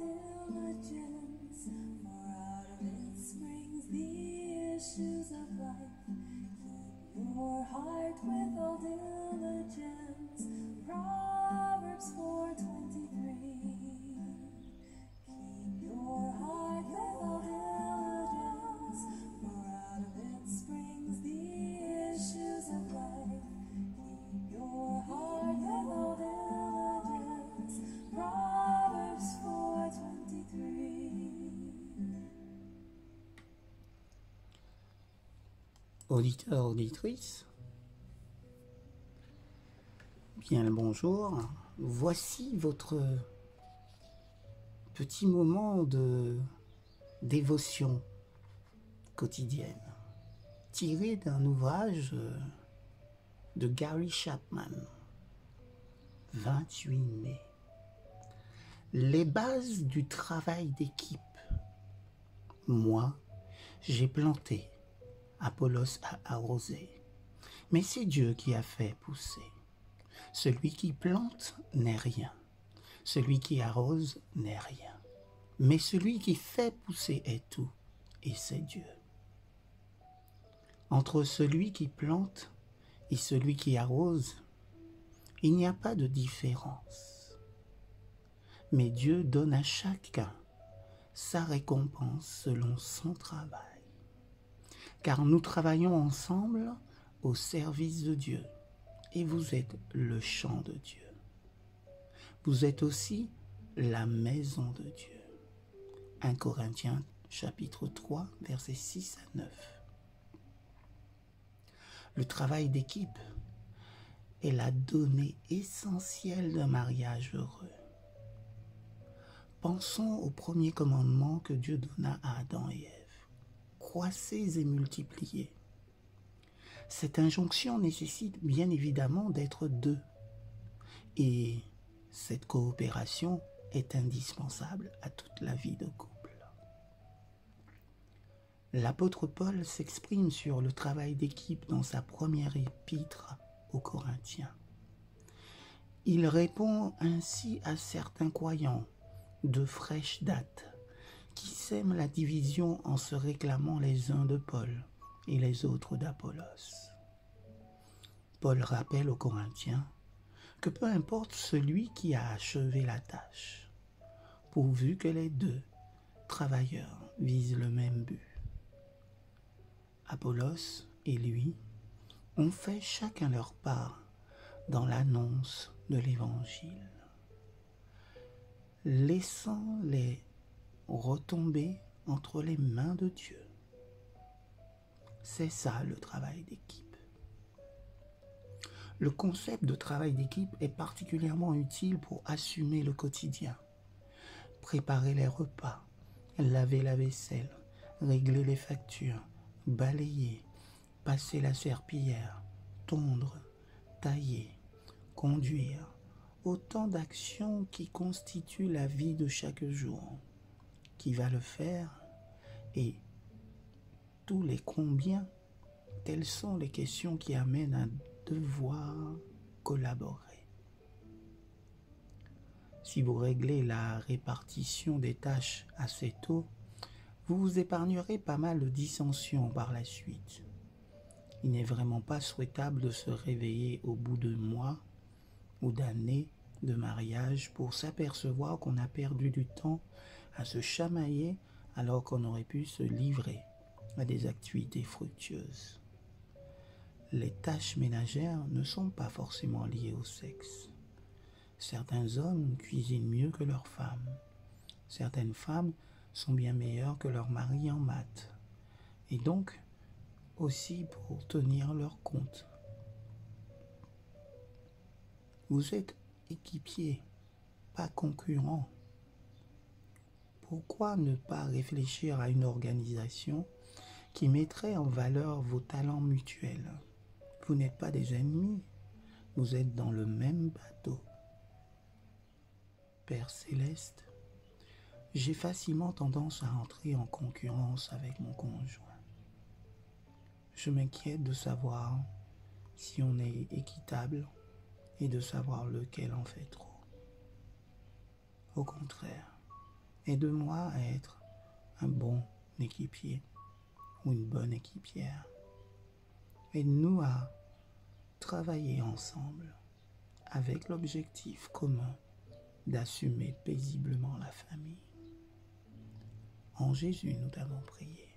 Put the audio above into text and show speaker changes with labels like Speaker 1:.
Speaker 1: all diligence, for out of it springs the issues of life. Keep your heart with all diligence. Proverbs 4:23. Keep your heart with all diligence, for out of it springs the issues of life. Keep your heart with all diligence. Proverbs 4:23.
Speaker 2: Auditeurs, auditrices, bien le bonjour. Voici votre petit moment de dévotion quotidienne, tiré d'un ouvrage de Gary Chapman, 28 mai. Les bases du travail d'équipe. Moi, j'ai planté, Apollos a arrosé, mais c'est Dieu qui a fait pousser. Celui qui plante n'est rien, celui qui arrose n'est rien, mais celui qui fait pousser est tout, et c'est Dieu. Entre celui qui plante et celui qui arrose, il n'y a pas de différence. Mais Dieu donne à chacun sa récompense selon son travail. Car nous travaillons ensemble au service de Dieu, et vous êtes le champ de Dieu. Vous êtes aussi la maison de Dieu. 1 Corinthiens chapitre 3, versets 6 à 9. Le travail d'équipe est la donnée essentielle d'un mariage heureux. Pensons au premier commandement que Dieu donna à Adam et Ève. Croissez et multipliez. Cette injonction nécessite bien évidemment d'être deux. Et cette coopération est indispensable à toute la vie de couple. L'apôtre Paul s'exprime sur le travail d'équipe dans sa première épître aux Corinthiens. Il répond ainsi à certains croyants de fraîche date qui sèment la division en se réclamant les uns de Paul et les autres d'Apollos. Paul rappelle aux Corinthiens que peu importe celui qui a achevé la tâche, pourvu que les deux travailleurs visent le même but. Apollos et lui ont fait chacun leur part dans l'annonce de l'Évangile, laissant les retomber entre les mains de Dieu. C'est ça le travail d'équipe. Le concept de travail d'équipe est particulièrement utile pour assumer le quotidien, préparer les repas, laver la vaisselle, régler les factures, balayer, passer la serpillière, tondre, tailler, conduire, autant d'actions qui constituent la vie de chaque jour. Qui va le faire et tous les combien, telles sont les questions qui amènent à devoir collaborer. Si vous réglez la répartition des tâches assez tôt, vous vous épargnerez pas mal de dissensions par la suite. Il n'est vraiment pas souhaitable de se réveiller au bout de mois ou d'années de mariage pour s'apercevoir qu'on a perdu du temps à se chamailler alors qu'on aurait pu se livrer à des activités fructueuses. Les tâches ménagères ne sont pas forcément liées au sexe. Certains hommes cuisinent mieux que leurs femmes. Certaines femmes sont bien meilleures que leurs maris en maths. Et donc, aussi pour tenir leur compte. Vous êtes équipiers, pas concurrents. Pourquoi ne pas réfléchir à une organisation qui mettrait en valeur vos talents mutuels? Vous n'êtes pas des ennemis, vous êtes dans le même bateau. Père Céleste, j'ai facilement tendance à entrer en concurrence avec mon conjoint. Je m'inquiète de savoir si on est équitable et de savoir lequel en fait trop. Au contraire, Aide-moi à être un bon équipier ou une bonne équipière. Aide-nous à travailler ensemble avec l'objectif commun d'assumer paisiblement la famille. En Jésus, nous t'avons prié.